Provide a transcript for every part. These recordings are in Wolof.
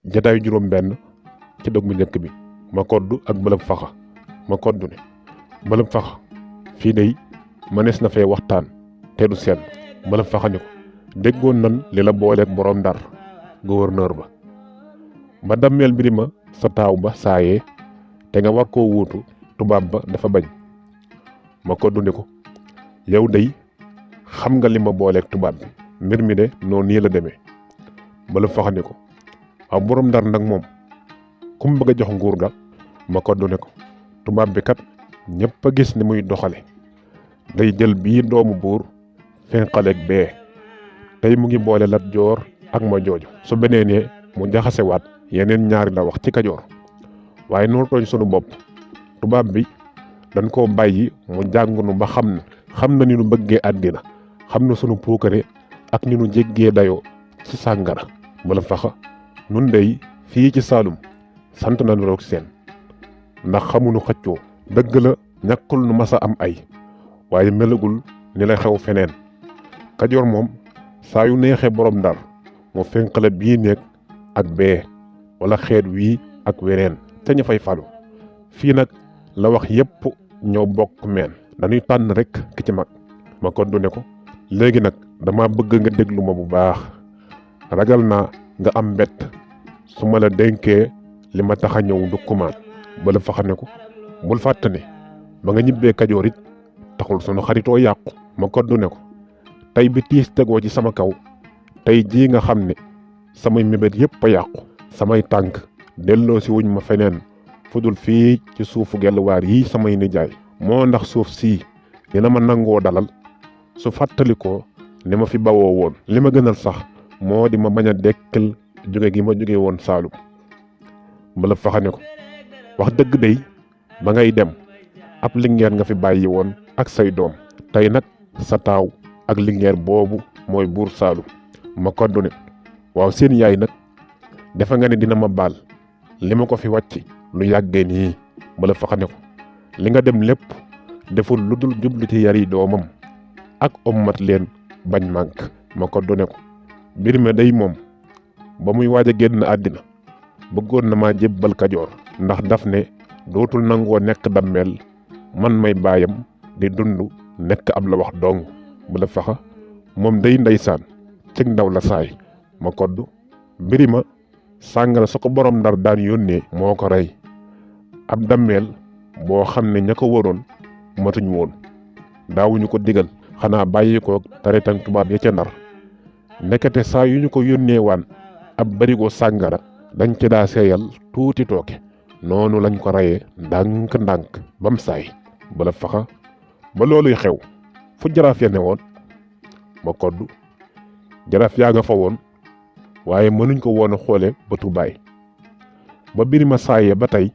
jataayu juróom benn ci dog bu njëkk bi ma koddu ak Mbëlëm Faxa. ma koddu ne Mbëlëm Faxa fii day mënees na fee waxtaan te du seen. Mbëlëm Faxa ne ko déggoon nan li la booleeg borom Ndar gouverneur ba dammeel Birima sa taaw ba saayee te nga war koo wuutu tubaab ba dafa bañ. ma koddu ne ko yow day xam nga li ma booleeg tubaab bi mbir mi de noonu nii la demee. Mbëlëm Faxa ne ko waaw borom Ndar nag moom ku mu bëgg a jox nguur ga. ma koddu ne ko tubaab bi kat ñëpp a gis ni muy doxale day jël bii doomu buur fenqaleeg bee tey mu ngi boole Lat Joor ak ma jooju su beneenee mu jaxasewaat yeneen ñaari la wax ci Kajoor waaye noonu tooñ sunu bopp tubaab bi dañ koo bàyyi mu jàngunu ba xam na ni nu bëggee àddina xam na sunu puukare ak ni nu jéggee dayoo ci sàngara. Mbëlëm Faxa nun dey fii ci Saalum sant na roog seen ndax xamunu xëccoo dëgg la ñàkkul nu masa am ay waaye melagul ni la xew feneen. Kajoor moom saa yu neexee borom Ndar mu fenqale bii néeg ak bee wala xeet wii ak weneen te ñu fay falu. fii nag la wax yépp ñoo bokk meen dañuy tànn rek ki ci mag. ma koddu ne ko léegi nag dama bëgg nga déglu ma bu baax ragal naa nga am mbett su ma la dénkee li ma tax a ñëw ndukkumaan. Mbëlëm Faxa ne ko bul fàtte ne ba nga ñibbee Kajoor it taxul sunu xaritoo yàqu. ma koddu ne ko tey bi tiis tegoo ci sama kaw tey jii nga xam ne samay mébét yépp a yàqu samay tànk delloo si wuñ ma feneen fudul fii ci suufu gelwaar yi samay nijaay moo ndax suuf sii dina ma nangoo dalal su fàttalikoo ni ma fi bawoo woon. li ma gënal sax moo di ma bañ a dekkal jóge gi ma jóge woon Saalum. Mbëlëm Faxa ne ko wax dëgg day ba ngay dem ab lingeer nga fi bàyyi woon ak say doom tey nag sa taaw ak lingeer boobu mooy buur Saalum. ma koddu ne waaw seen yaay nag defe nga ne dina ma baal li ma ko fi wàcc lu yàggee nii. Mbëlëm Faxa ne ko li nga dem lépp deful lu dul jublu ci yari doomam ak ommat leen bañ mànk. ma koddu ne ko Birima day moom ba muy waaj a génn àddina bëggoon na maa jébbal Kajoor ndax daf ne dootul nangoo nekk dammeel man may baayam di dund nekk ab la wax dong. Mbëlëm Faxa moom day ndeysaan cig ndaw la saay. ma koddu Birima sàngara su ko borom Ndar daan yónnee moo ko rey ab dammeel boo xam ne ña ko waroon matuñ woon daawuñu ko digal xanaa bàyyi ko taritan tubaab ya ca Ndar nekkate saa yu ñu ko yónnee waan ab barigo sàngara dañ ci daa seeyal tuuti tooke noonu lañ ko reyee ndànk bam saay. Mbëlëm Faxa ba looluy xew fu jaraaf ya ne woon. ma koddu jaraaf yaa nga fa woon waaye mënuñ ko woon a xoole bëtu baay. ba Birima saayee ba tey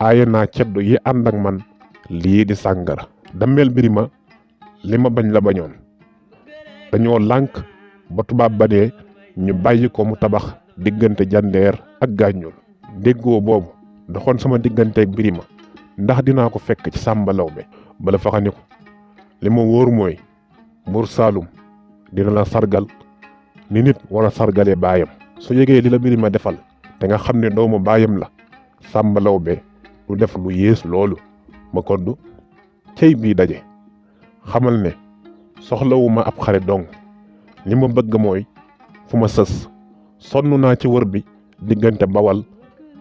aaye naa ceddo yi ànd ak man lii di sàngara. dammeel Birima li ma bañ la bañoon dañoo lànk ba tubaab ba dee ñu bàyyi ko mu tabax diggante jandeer ak gàññul. déggoo boobu doxoon sama digganteeg Birima ndax dinaa ko fekk ci Sàmba Lawbe. Mbëlëm Faxa ne ko li ma wóor mooy buur Saalum dina la sargal ni nit war a sargalee baayam su yegee li la Birima defal te nga xam ne doomu baayam la Sàmba Lawbe du def lu yées loolu. ma koddu cey bii daje xamal ne soxlawuma ab xare dong li ma bëgg mooy fu ma sës sonn naa ci wër bi diggante Bawal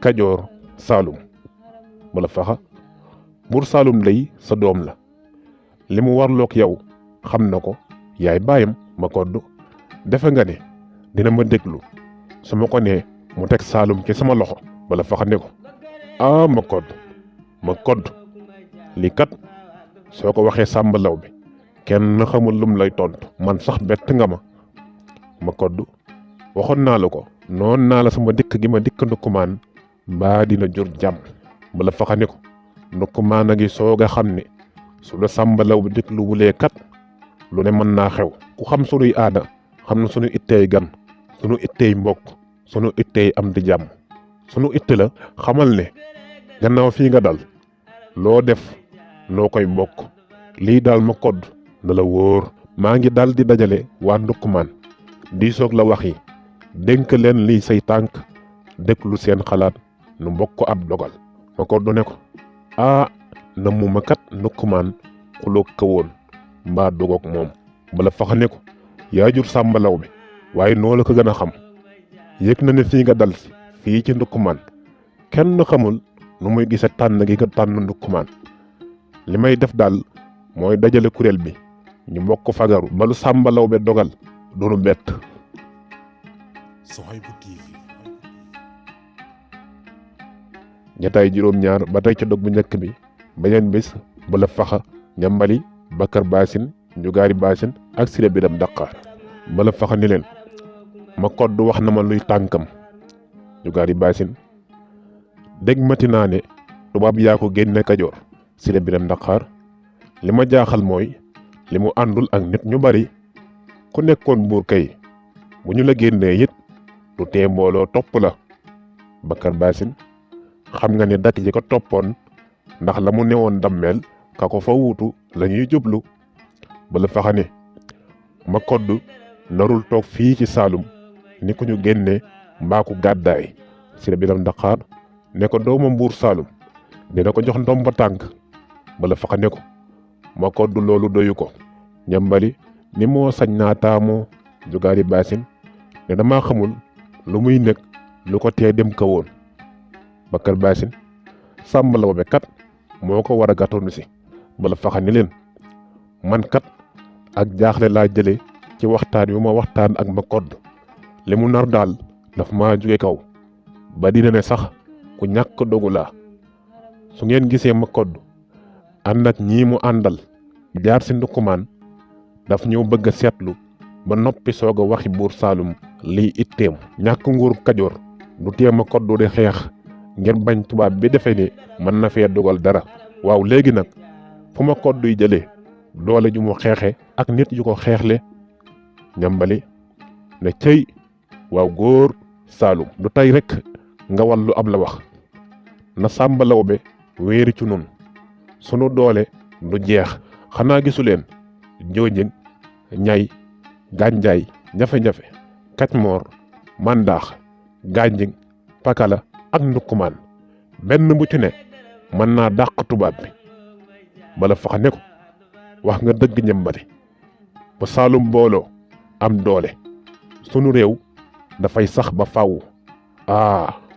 Kajoor Saalum. Mbëlëm Faxa buur Saalum lay sa doom la li mu warlook yow xam na ko yaay baayam. ma koddu defe nga ne dina ma déglu su ma ko nee mu teg Saalum ci sama loxo. Mbëlëm Faxa ne ko ma koddu lii kat soo ko waxee Sàmba Lawbe kenn xamul lum lay tontu man sax bett nga ma. ma koddu waxoon naa la ko noon naa la sama dikk gi ma dikk ndukkumaan mbaa dina jur jàmm. Mbëlëm Faxa ne ko ndukkumaan a ngi soog a xam ne su la Sàmba Lawbe déglu wulee kat lu ne mën naa xew. ku xam sunuy aada xam na sunu itteey gan sunu itteey mbokk sunu itteey am di jàmm sunu itte la xamal ne gannaaw fii nga dal loo def noo koy bokk lii daal ma kodd na la wóor maa ngi dal di dajale waa ndukkumaan di soog la wax yi dénk leen liy say tànk déglu seen xalaat nu mbokk ab dogal. ma ko du ne ko na mu ma kat ndukkumaan xuloog ka woon mbaa dogoog moom. bala faxa ne ko yaa jur Sàmba Lawbe waaye noo la ko gën a xam yëg na ne fii nga dal si fii ci ndukkumaan kenn xamul nu muy gise tànn gi nga tànn ndukkumaan li may def daal mooy dajale kuréel bi ñu mbokk fagaru balu Sàmba Lawbe dogal doonu bett. Souhaïbou TV. jataay juróom-ñaar ba tey ca dog bu njëkk bi beneen bis bala faxa ñambali Bakar Baasin Njugaari Baasin ak Siré Biram Daqaar. bala faxa ni leen ma kodd wax na ma luy tànkam. Njugaari Baasin dégg mati naa ne tubaab yaa ko génne Kajoor. Siré Biram Daqaar li ma jaaxal mooy li mu àndul ak nit ñu bari ku nekkoon buur kay bu ñu la génnee it du tee mbooloo topp la. Bakar Baasin xam nga ne dakk ji ko toppoon ndax la mu newoon dammeel ka ko fa wuutu la ñuy jublu. bala faxa ne ma kodd narul toog fii ci Saalum ni ko ñu génne mbaa ku gàddaay. Siré Biram Daqaar ne ko doomam buur Saalum dina ko jox ndomba tànk. bala faxa ne ko ma kodd loolu doyu ko. ñambali ni moo sañ naa taamoo. Njugaari Baasin ne dama xamul lu muy nekk lu ko tee dem ka woon. Bakar Baasin Sàmba Lawbe kat moo ko war a gàttandu si. bala faxa ni leen man kat ak jaaxle laa jële ci waxtaan wi ma waxtaan ak ma kodd li mu nar daal daf maa jóge kaw ba dina ne sax ku ñàkk dogu laa. su ngeen gisee ma kodd ànd ak ñii mu àndal jaar si ndukkumaan daf ñëw bëgg a seetlu ba noppi soog a waxi buur Saalum liy itteem. ñàkk nguurub Kajoor du tee ma kodd di xeex ngir bañ tubaab bi defe ni mën na fee dogal dara. waaw léegi nag fu ma kodd yi jëlee doole ju mu xeexe ak nit yu ko xeexle. ñambali ne cëy waaw góor Saalum du tey rek nga wallu am la wax na Sàmba Lawbe wéeri ci nun sunu doole du jeex. xanaa gisu leen Njoojëng Ñay Gànjaay Ñafe-Ñafe Kacmoor Mandaax Gànjing Pakala ak ndukkumaan benn bu ci ne mën naa dàq tubaab bi. bala faxa ne ko wax nga dëgg ñambali ba Saalum booloo am doole sunu réew dafay sax ba faaw.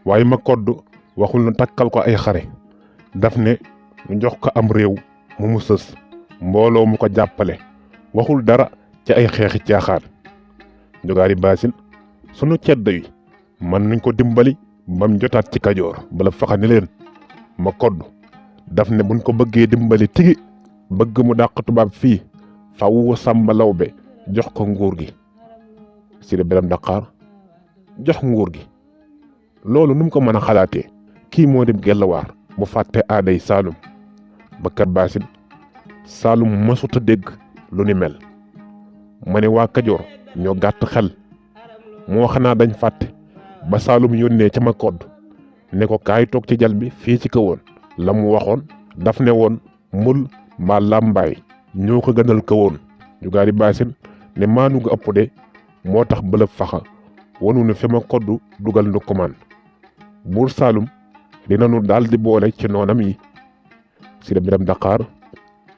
waaye ma kodd waxul na takkal ko ay xare daf ne ñu jox ko am réew mu sës mbooloo mu ko jàppale waxul dara ci ay xeexi caaxaan. Njugaari Baasin sunu ceddo yi mën nañ ko dimbali bam jotaat ci Kajoor. bala faxa ni leen ma kodd daf ne buñ ko bëggee dimbali tigi bëgg mu dàq tubaab fii faw Sàmba Lawbe jox ko nguur gi. Siré Biram Daqaar jox nguur gi loolu nu mu ko mën a xalaatee kii moo dem Gelawaar bu fàtte aaday Saalum. Bakar Baasin Saalum mësut a dégg lu ni mel. ma ne waa Kajoor ñoo gàtt xel moo xanaa dañ fàtte ba Saalum yónnee ca ma kodd ne ko kaay toog ci jal bi fii ci kawoon la mu waxoon daf ne woon mbul mbaa làmbaay ñoo ko gënal kawoon. Njugaari Baasin ne maanu ga ëpp de moo tax bëlëb faxa wanu ne fi ma kodd dugal ndukkumaan buur Saalum dinanu daal di boole ci noonam yi. Siré Biram Daqaar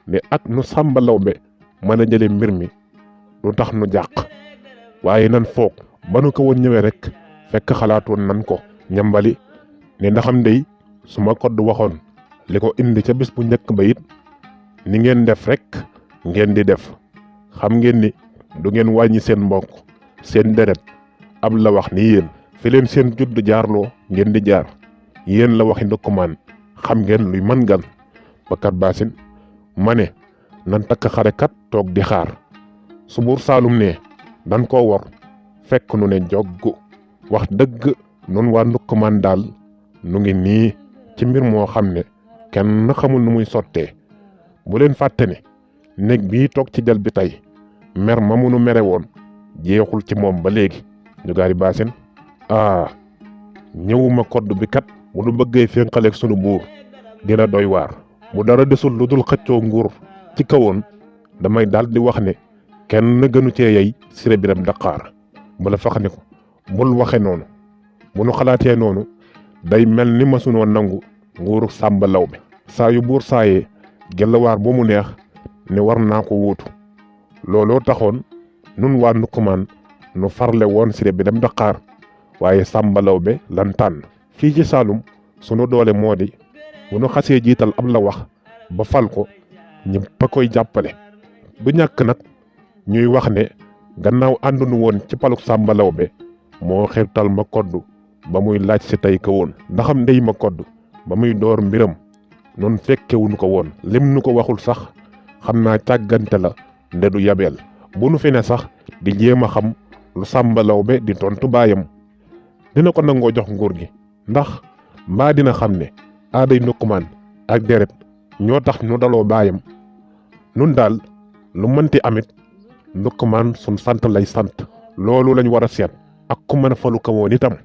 ne ak nu Sàmba Lawbe mën a jële mbir mi lu tax nu jàq waaye nan foog ba nu ko woon ñëwee rek fekk xalaatoon nan ko. ñambali ne ndaxam ndey su ma kodd waxoon li ko indi ca bis bu njëkk ba it ni ngeen def rek ngeen di def xam ngeen ni du ngeen wàññi seen mbokk seen deret am la wax ni yéen fi leen seen judd jaarloo ngeen di jaar yéen la waxi ndukkumaan xam ngeen luy mën gan. Bakar Baasin ma ne nan takk xarekat toog di xaar su buur Saalum ne dan koo wor fekk nu ne joggu wax dëgg nun waa ndukkumaan daal nu ngi nii ci mbir moo xam ne kenn xamul nu muy sottee. bu leen fàtte ne néeg bii toog ci jal bi tey mer ma munu mere woon jeexul ci moom ba léegi. Njugaari Baasin ñëwuma kodd bi kat bu nu bëggee fénqaleeg sunu buur dina doy waar. bu dara desul lu dul xëccoo nguur ci kawoon damay daal di wax ne kenn gënu cee yey Siré Biram Dakkar Mbala Faxa ne ko bul waxe noonu bu nu xalaatee noonu day mel ni masunoo nangu nguuru Sàmba Lawbe saa yu buur saayee Gelawaar bu mu neex ne war naa ko wuutu looloo taxoon nun waa Ndoukoumane nu farle woon Siré Biram Dakkar waaye Sàmba Lawbe lan tànn fii ci Saalum sunu doole moo di bu nu xasee jiital ab la wax ba fal ko ñëpp a koy jàppale du ñàkk nag ñuy wax ne gannaaw àndunu woon ci paluk Sàmba Lawbe moo xirtal Makoddu ba muy laaj si tey ka woon ndaxam ndey Makoddu ba muy door mbiram noonu fekkewuñu ko woon lim nu ko waxul sax xam naa càggante la nde du yabeel bu nu fi ne sax di jéem a xam lu Sàmba Lawbe di tontu baayam dina ko nangoo jox nguur gi ndax mbaa dina xam ne aaday Ndoukoumane ak deret ñoo tax nu daloo baayam nun daal lu mënti amit Ndoukoumane sun sant lay sant loolu lañ war a seet ak ku mën a falu kawoon itam